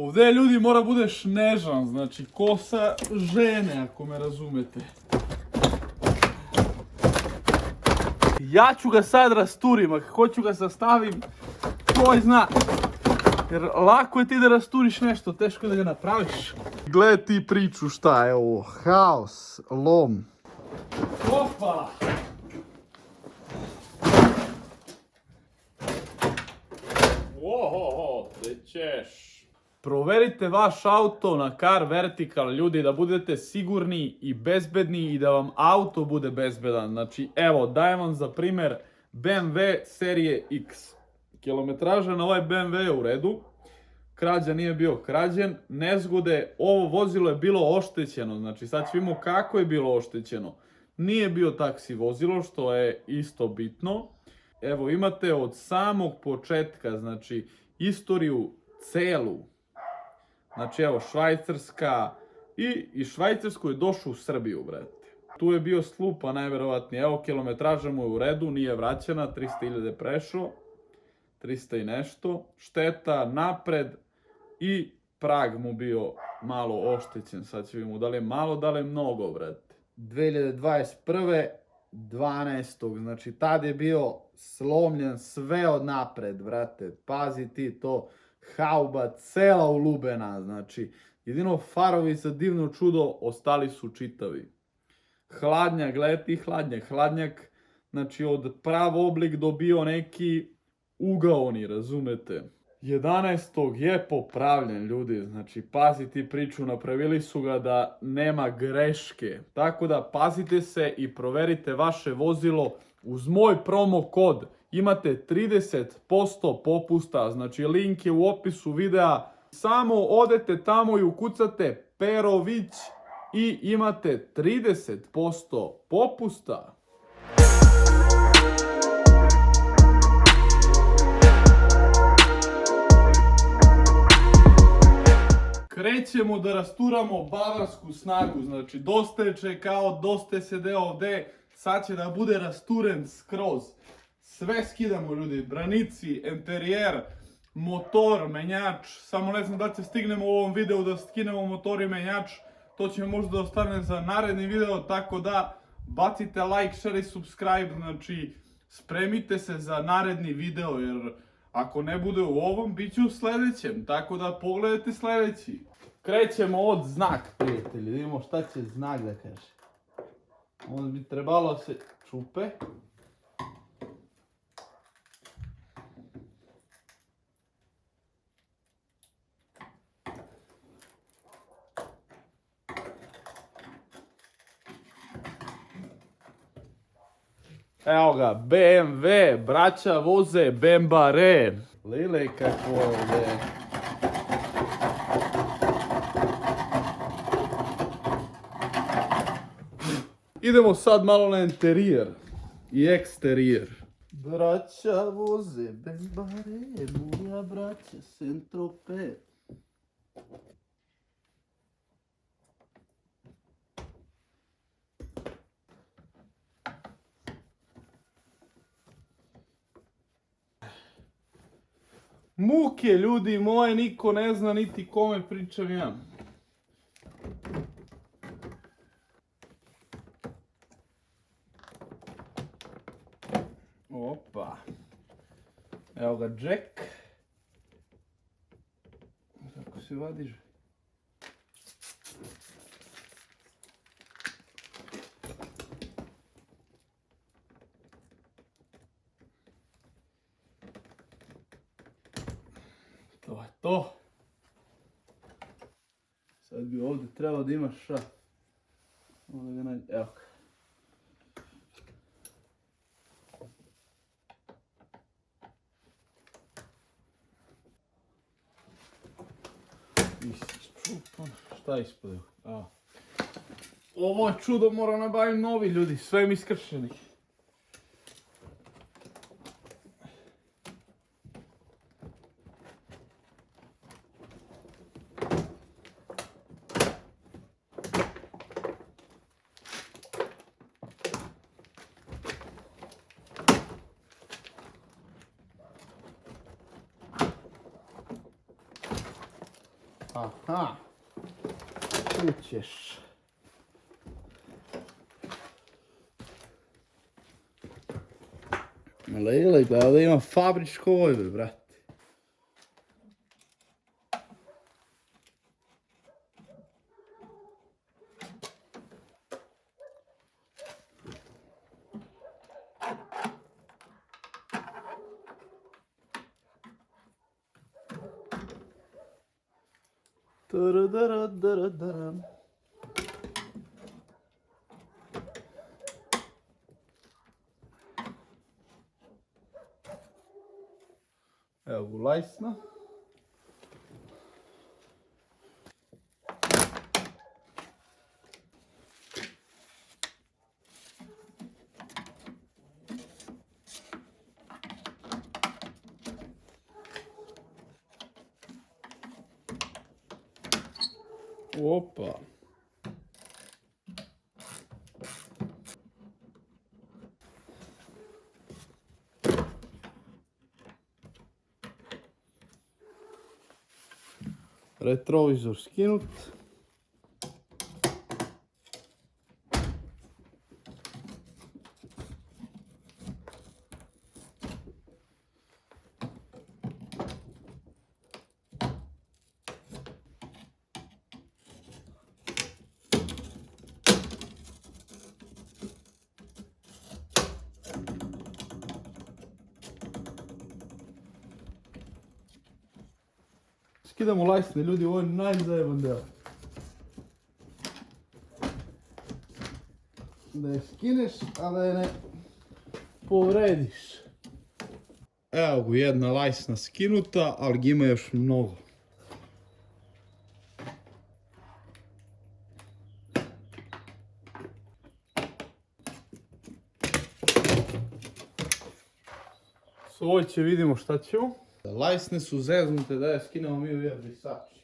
Ovdje ljudi mora budeš nežan, znači kosa žene, ako me razumete. Ja ću ga sad rasturim, ako hoću ga sastavim, tvoj zna. Jer lako je ti da rasturiš nešto, teško je da ga napraviš. Gledaj ti priču šta je ovo, haos, lom. Opa! Ohoho, gdje ćeš? Proverite vaš auto na Car Vertical, ljudi, da budete sigurni i bezbedni i da vam auto bude bezbedan. Znači, evo, dajem vam za primjer BMW serije X. Kilometraža na ovaj BMW je u redu. Krađa nije bio krađen. Nezgode, ovo vozilo je bilo oštećeno. Znači, sad vidimo kako je bilo oštećeno. Nije bio taksi vozilo, što je isto bitno. Evo, imate od samog početka, znači, istoriju celu. Znači, evo, Švajcarska i Švajcarsku je došao u Srbiju, brate. Tu je bio slupa, najverovatnije. Evo, kilometraža mu je u redu, nije vraćena, 300.000 prešao. 300 i nešto. Šteta napred i prag mu bio malo oštećen. Sad ćemo vidjeti da li je malo, da li je mnogo, brate. 2021. 12. Znači, tad je bio slomljen sve od napred, brate. Pazi ti to. Hauba cela ulubena, znači, jedino farovi za divno čudo ostali su čitavi. Hladnjak, gledajte hladnjak, znači od prav oblik dobio neki ugaoni, razumete. 11. je popravljen, ljudi, znači pazite priču, napravili su ga da nema greške. Tako da pazite se i proverite vaše vozilo uz moj promo kod. Imate 30% popusta, znači link je u opisu videa. Samo odete tamo i ukucate Perović i imate 30% popusta. Krećemo da rasturamo bavarsku snagu, znači dosta je čekao, dosta je sedeo ovdje, sad će da bude rasturen skroz. Sve skidamo, ljudi, branici, interijer, motor, menjač, samo ne znam da će stignemo u ovom videu da skinemo motor i menjač, to će možda da ostane za naredni video, tako da bacite like, share i subscribe, znači spremite se za naredni video, jer ako ne bude u ovom, bit će u sljedećem, tako da pogledajte sljedeći. Krećemo od znak, prijatelji, vidimo šta će znak da kaže. Onda bi trebalo se čupe. Evo ga, BMW, braća voze Bembare. Lile kako je ovdje. Idemo sad malo na interijer i eksterijer. Braća voze Bembare, moja braća Saint-Tropez. Muke, ljudi moje, niko ne zna niti kome pričam ja. Opa. Evo ga jack. Kako se vadiš? To je to. Sad bi ovdje trebalo da imaš šraf. Ovdje ga nađe, evo ga. Isčupan, šta ispod? Ovo čudo moram nabaviti novi, ljudi, sve mi iskršenih. Aha. Tu ćeš. Lele, gleda da ima fabričko ojbe, brate. Taradara. Evo u lajsna. Opa. Retrovizor skinut. Skidamo lajsne, ljudi, ovo je najzajeban deo. Da je skineš, a da je ne povrediš. Evo jedna lajsna skinuta, ali ga ima još mnogo. Svoj će, vidimo šta ćemo. Lajsne su zeznute da je skinemo mi u jedan brisač.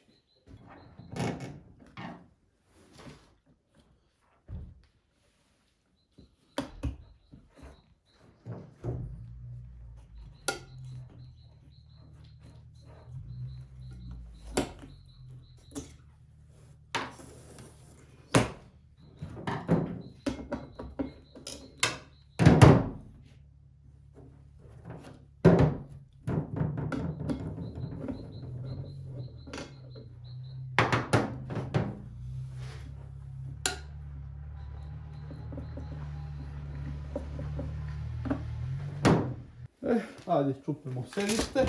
Ajde, čupimo sedište.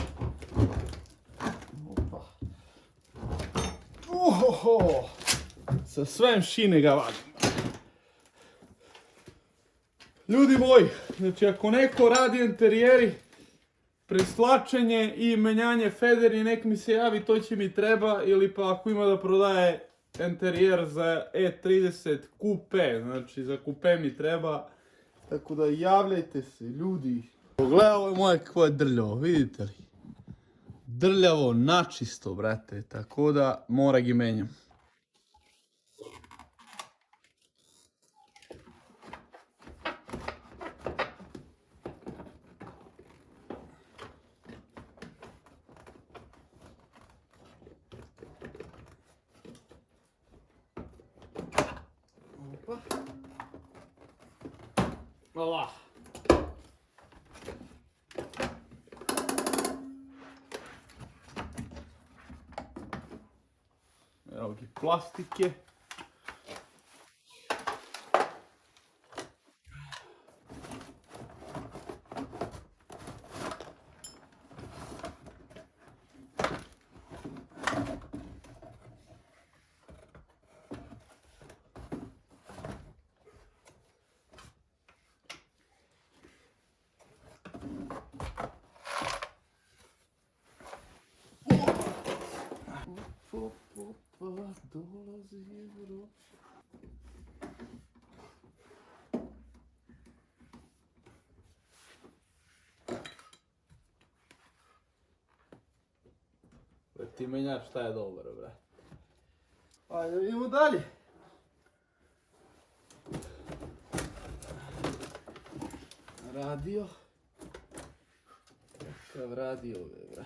Opa. Ohoho! Sa svem šine ga vadim. Ljudi moji, znači ako neko radi interijeri, preslačenje i menjanje federi, nek mi se javi, to će mi treba, ili pa ako ima da prodaje interijer za E30 kupe, znači za kupe mi treba, tako da javljajte se, ljudi. Pogledaj ovo moje kako je drljavo, vidite li? Drljavo, načisto, brate, tako da mora gi menjam. Opa. Hvala. Evo gi plastike. Dolazi Evropa. Ti menjač šta je dobro, bre. Ajde, idemo dalje. Radio. Kakav radio, bre.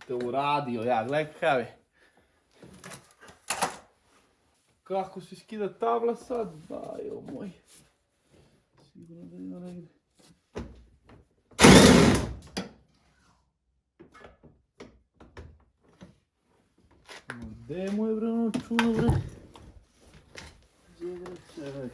te uradio, ja, gledaj kakav je. Kako se skida tabla sad? Bajo moj. Sigurno da ima negdje. Gdje je moje bre ono čudo bre? Gdje bre čekaj.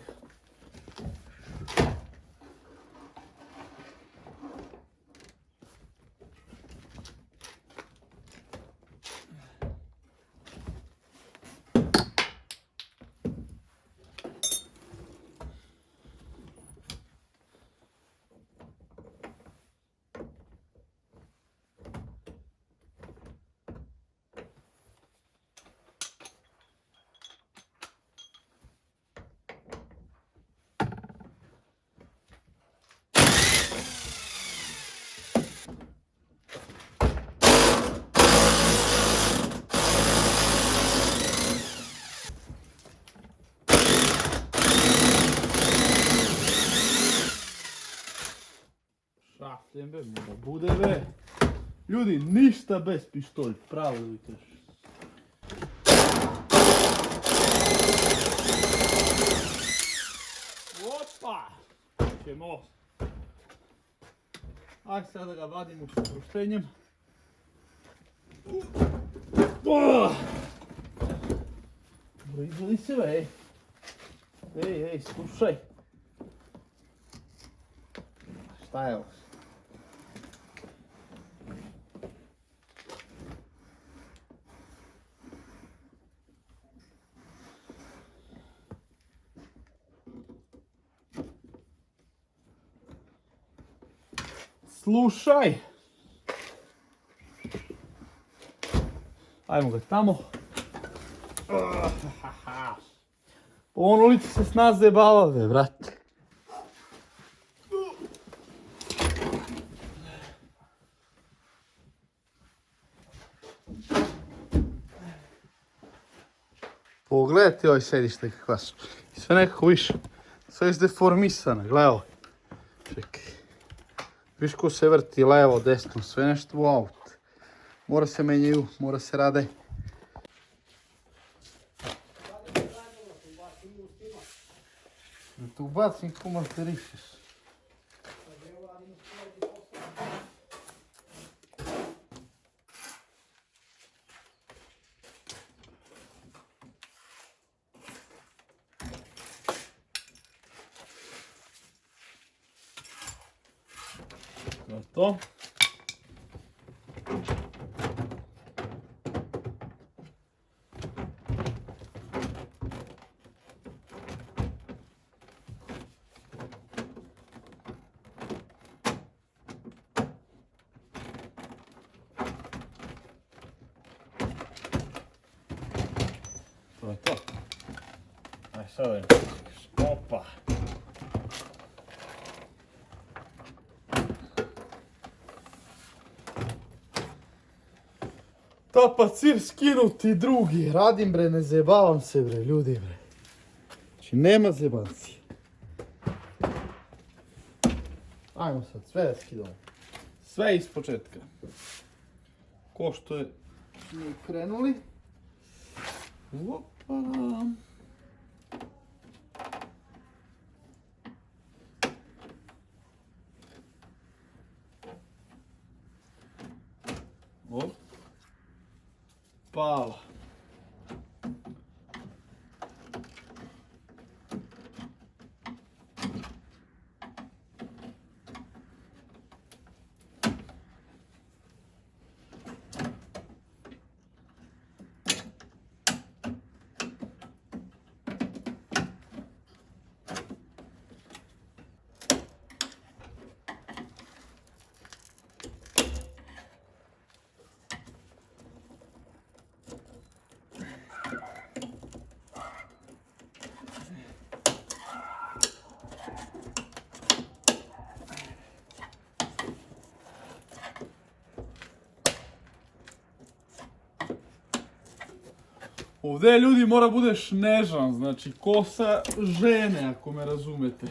Šafljen be, mora bude be. Ljudi, ništa bez pištolj, pravo da vi kažeš. Opa! Ćemo. Aj sad da ga vadimo s oproštenjem. Izvoli se be, ej, slušaj. Šta je ovo? Slušaj! Ajmo ga tamo. Po on ulici se s nas zajebava, be, brate. Pogledajte ovaj sedište kakva su. Sve nekako više. Sve je zdeformisano, gledaj ovo. Čekaj. Viš ko se vrti levo, desno, sve nešto u auto. Mora se menjaju, mora se rade. Da te ubacim ko masterišeš. To je to. To je to. Aj sad ovdje. Opa. Tapacir skinuti drugi. Radim bre, ne zajebavam se bre, ljudi bre. Znači nema zajebanci. Ajmo sad, sve skidamo. Sve iz početka. Ko što je smo krenuli. Opa. Op. Pala. Ovdje ljudi mora budeš nežan, znači kosa žene ako me razumete.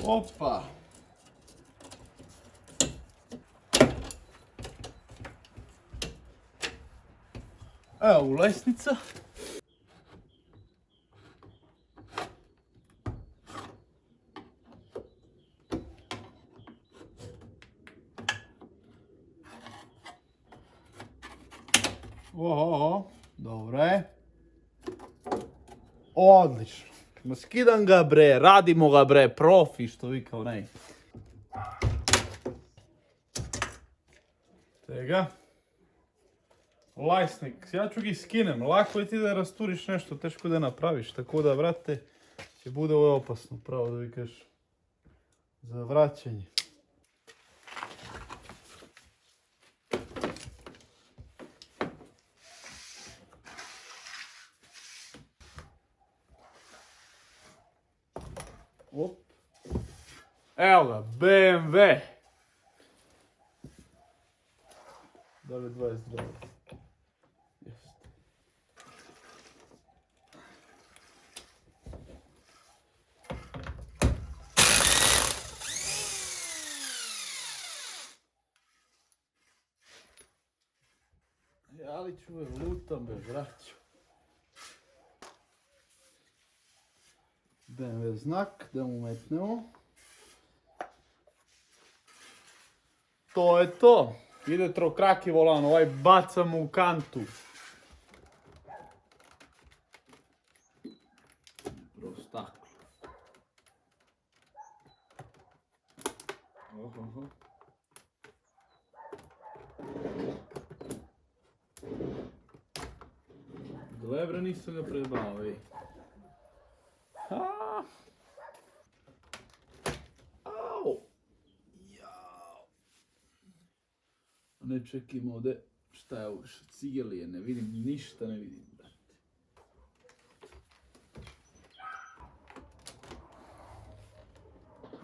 Opa. Evo lesnica. Oho, dobro je. Odlično. Ma skidam ga bre, radimo ga bre, profi što vi kao nej. Tega. Lajsnik, ja ću gi skinem, lako je ti da rasturiš nešto, teško da napraviš, tako da vrate, će bude ovo opasno, pravo da vi kažeš, za vraćanje. Op. Evo ga, BMW. Da li je 22? Jeste. Ja li ću lutam bez vraću. BMW znak, da mu metnemo. To je to. Ide trokraki volan, ovaj bacamo u kantu. Prosto tako. Oho. Gle nisam ga prebao, ej. Au! Jao! Ne čekim ovdje, šta je ovo, cigelije, ne vidim, ništa ne vidim.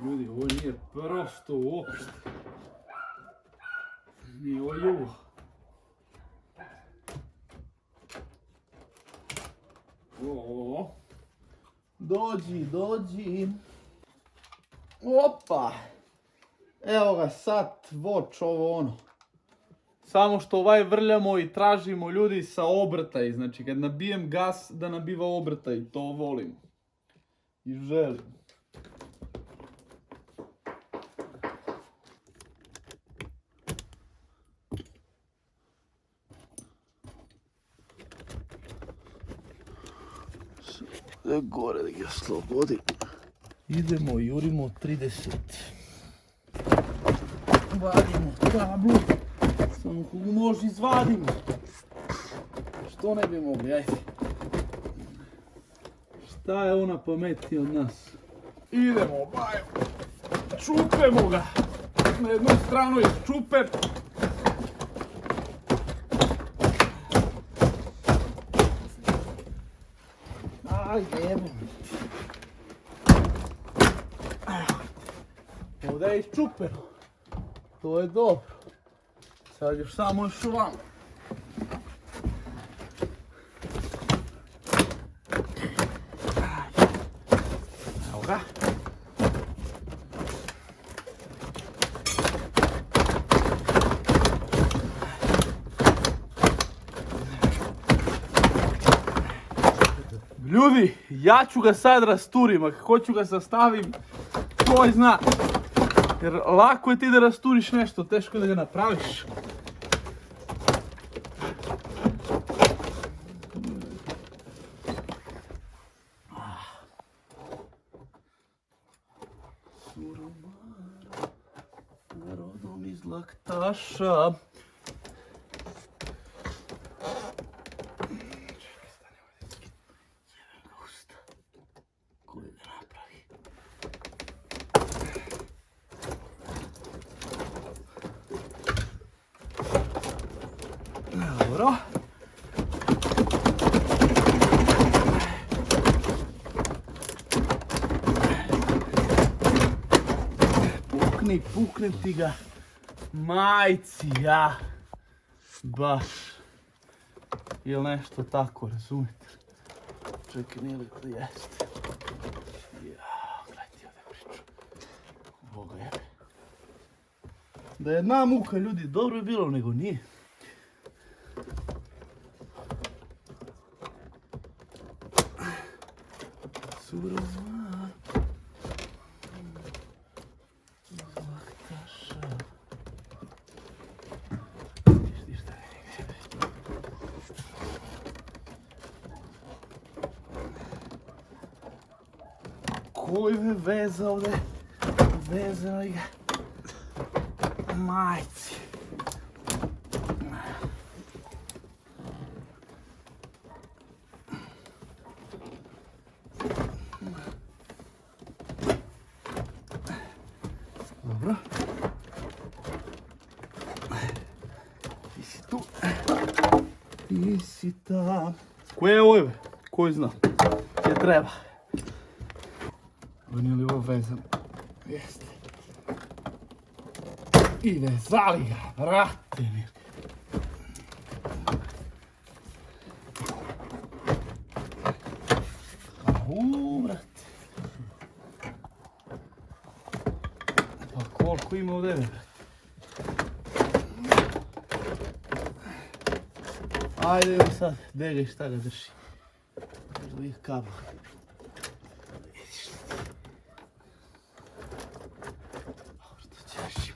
Ljudi, ovo nije prosto uopšte. Nije ovo jugo. O. Dođi. Opa! Evo ga sad, voć, ovo ono. Samo što ovaj vrljamo i tražimo ljudi sa obrtaj. Znači kad nabijem gas da nabiva obrtaj, to volim. I želim. Gore da ga slobodim. Idemo, jurimo 30. Vadimo tablu. Samo kogu može izvadimo. Što ne bi mogli, ajde. Šta je ona pametnija od nas? Idemo, bajo. Čupemo ga. Na jednu stranu je čupem. Ajde. Ovdje je iščupeno. To je dobro. Sad još samo još ovamo. Evo ga. Ljudi, ja ću ga sad rasturim, a kako ću ga sastavim, ko zna. Jer lako je ti da rasturiš nešto, teško je da ga napraviš. Suromara, rodom iz laktaša. Dobro. Pukni ti ga. Majci, ja. Baš. Ili nešto tako, razumite? Čekaj, nije li to jeste? Jao, gledajte ovdje priču. Boga jebe. Da je jedna muka, ljudi, dobro je bilo, nego nije. surova. Laktaša. Vidiš šta je. Koji me veza ovdje? Vezali ga. Majci. Dobro. Ti si tu. Ti si tam. Koje je ovo? Koji zna? Gdje treba? Ovo nije li ovo vezano? Jeste. I vezali ga, brate mi. Brate. Pa koliko ima ovdje, brate? Ajde, evo sad, gdje šta ga drži? Možda ih kabla. Vidiš li ti? Što ćeš?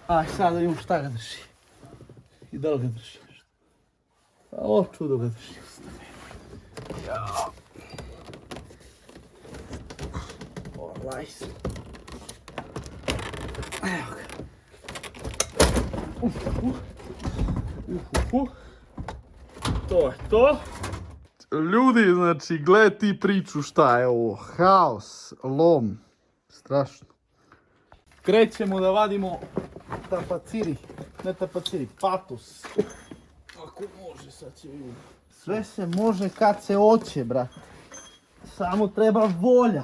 Aj, sad da imam šta ga drži. I da li ga drži nešto. A ovo čudo ga drži. Jao. Lajs. Evo ga. To je to. Ljudi, znači, gledaj ti priču šta je ovo. Haos, lom. Strašno. Krećemo da vadimo tapaciri. Ne tapaciri, patos. Ako može, sad će vidjeti. Sve se može kad se hoće, brate. Samo treba volja.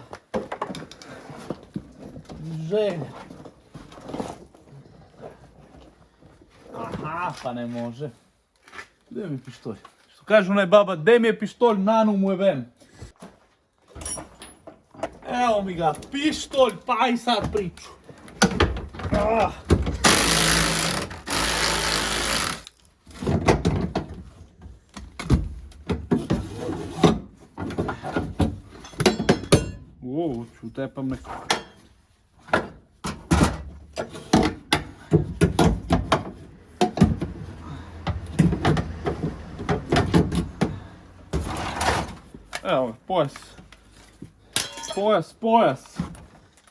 Želja. Aha, pa ne može. Gdje mi je pištolj? Što kaže onaj baba, gdje mi je pištolj, nanu mu je ven. Evo mi ga, pištolj, pa i sad priču. Ah. Ću tepam neko. Evo, pojas. Pojas.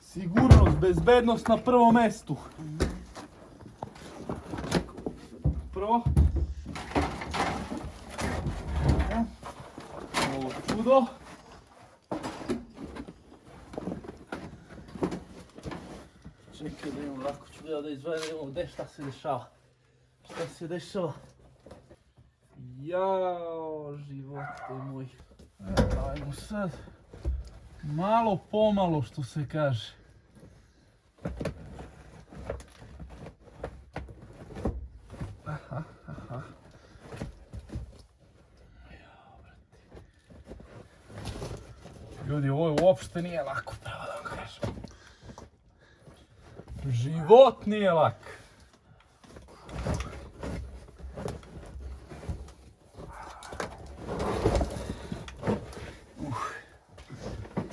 Sigurnost, bezbednost na prvom mjestu. Prvo. Ovo čudo. Čekaj da imam lako ću da izvedemo gdje šta se dešava. Šta se dešava? Jao, živote moj. Ajmo sad. Malo pomalo što se kaže. Aha. Ljudi, ovo uopšte nije lako, pravo da vam kažem. Život nije lak.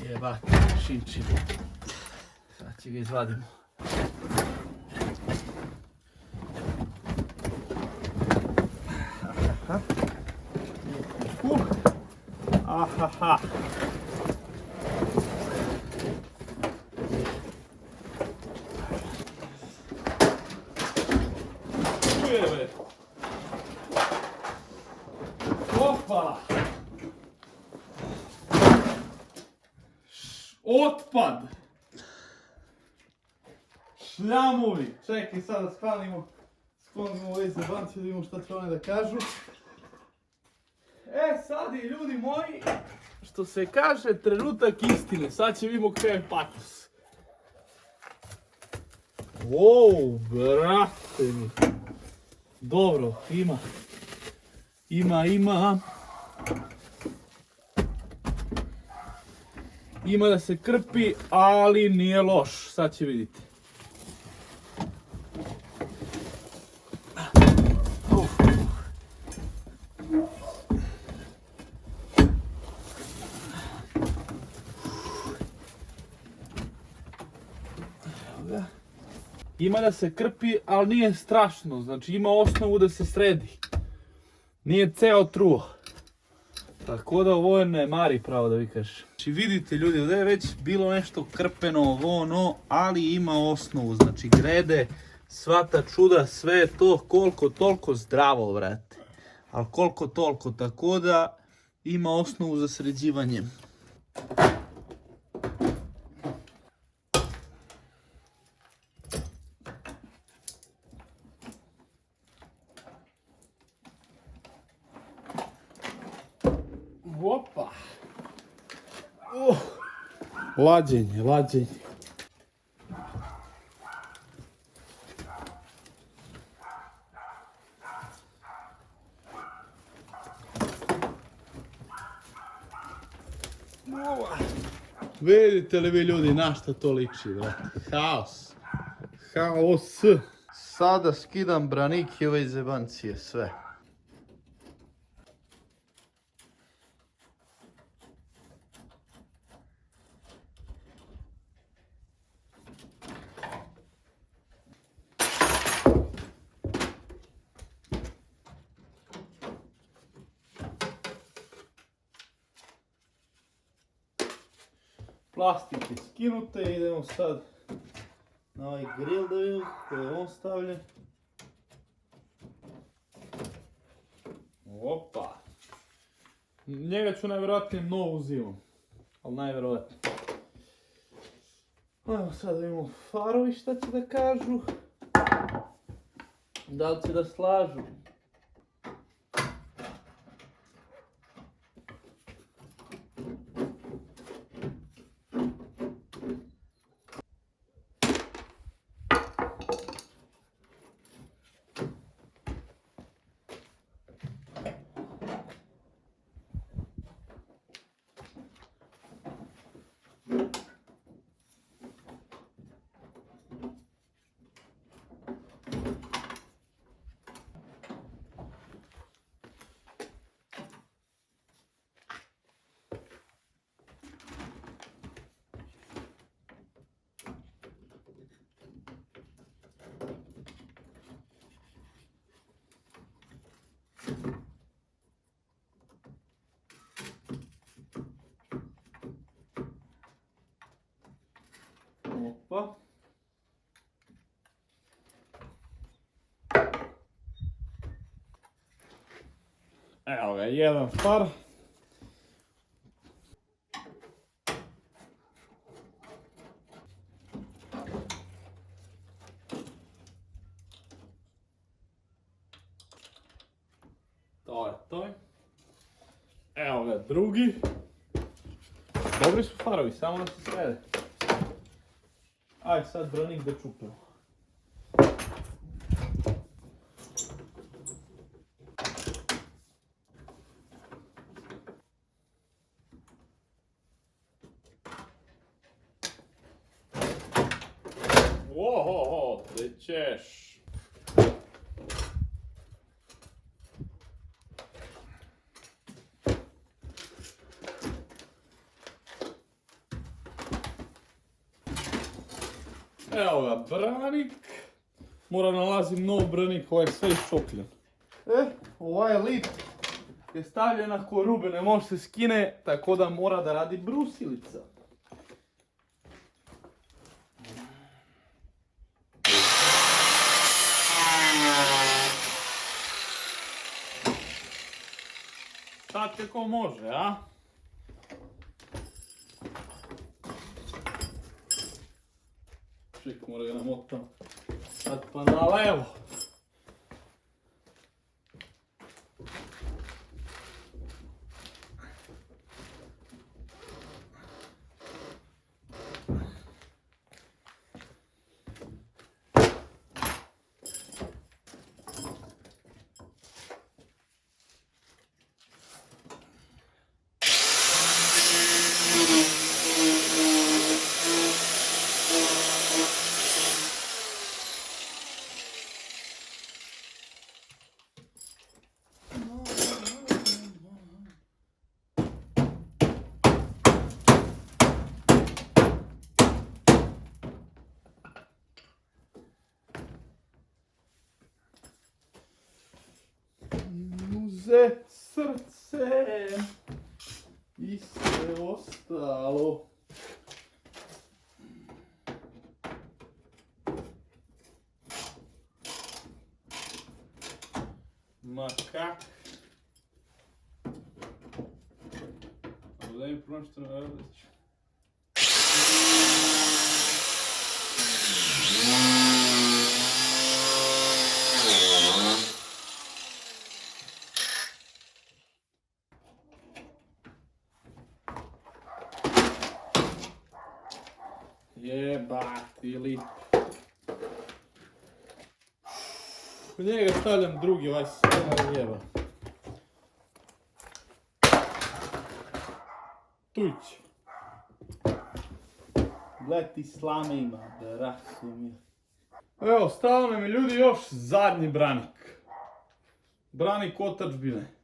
Jebate, šinčin. Sad će ga izvadimo. Ahaha. Čujeme. Opa. Otpad. Šljamovi. Čekaj, sad da sklonimo ove zebanci, da vidimo šta će one da kažu. Sad je, ljudi moji, što se kaže, trenutak istine. Sad će vidimo kaj je patos. Wow, brate mi. Dobro, ima. Ima da se krpi, ali nije loš. Sad će vidjeti. Ima da se krpi, ali nije strašno, znači ima osnovu da se sredi. Nije ceo truo. Tako da ovo ne mari pravo da vi kažeš. Znači vidite ljudi, ovdje je već bilo nešto krpeno, ovo ono, ali ima osnovu, znači grede, sva ta čuda, sve je to koliko toliko zdravo, vrate. Ali koliko toliko, tako da ima osnovu za sređivanje. Opa! Lađenje, lađenje. Vidite li vi ljudi na šta to liči, brate? Haos. Haos. Sada skidam branik i ove zebancije, sve. Plastike skinute, idemo sad na ovaj grill da vidimo koji je on stavljen. Opa! Njega ću najvjerojatnije novu zimom, ali najvjerojatnije. Ajmo sad da vidimo farovi šta će da kažu. Da li će da slažu. Opa. Evo ga, jedan far. To je to. Evo ga, drugi. Dobri su farovi, samo da se srede. Aj sad branik da čupimo. Ohoho, te ćeš. Evo ga, branik. Moram nalazim nov branik, ovaj je sve iščokljen. Ovaj lip je stavljen na korube, ne može se skine, tako da mora da radi brusilica. Sad kako može, a? Ček, mora ga namotam. Sad pa na levo. suze, srce i sve ostalo. Ma kak? Daj mi pronaći na Erliću. Jebati li. U njega stavljam drugi, ovaj se jeba. Tuć. Gle ti slame ima, brate mi. Evo, stao nam je ljudi još zadnji branik. Branik otadžbine.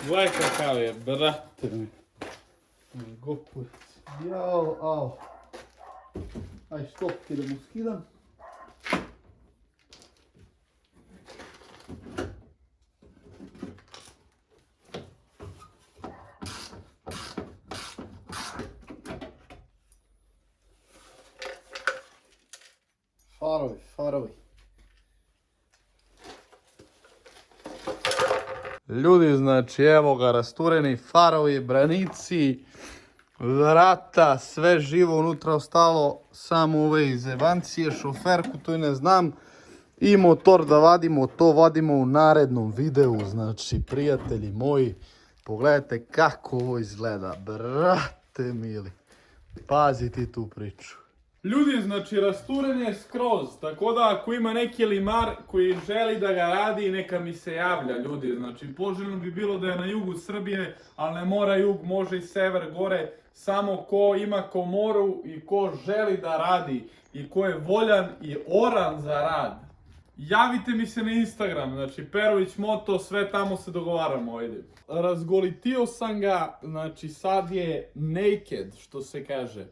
Gledaj kakav je, brate mi. Gopurac. Jao, au. Aj, stop, ti da mu skidam. Farovi, farovi. Ljudi, znači evo ga, rastureni farovi, branici, vrata, sve živo unutra ostalo, samo ove zebancije, šoferku, to i ne znam. I motor da vadimo, to vadimo u narednom videu, znači prijatelji moji, pogledajte kako ovo izgleda, brate mili, pazi ti tu priču. Ljudi, znači rasturen je skroz, tako da ako ima neki limar koji želi da ga radi, neka mi se javlja, ljudi. Znači poželjno bi bilo da je na jugu Srbije, ali ne mora jug, može i sever gore. Samo ko ima komoru i ko želi da radi i ko je voljan i oran za rad. Javite mi se na Instagram, znači Perović Moto, sve tamo se dogovaramo, ajde. Razgolitio sam ga, znači sad je naked, što se kaže.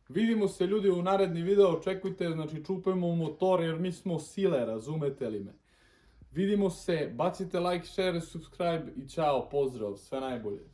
Vidimo se ljudi u naredni video, očekujte, znači čupemo motor jer mi smo sile, razumete li me? Vidimo se, bacite like, share, subscribe i čao, pozdrav, sve najbolje.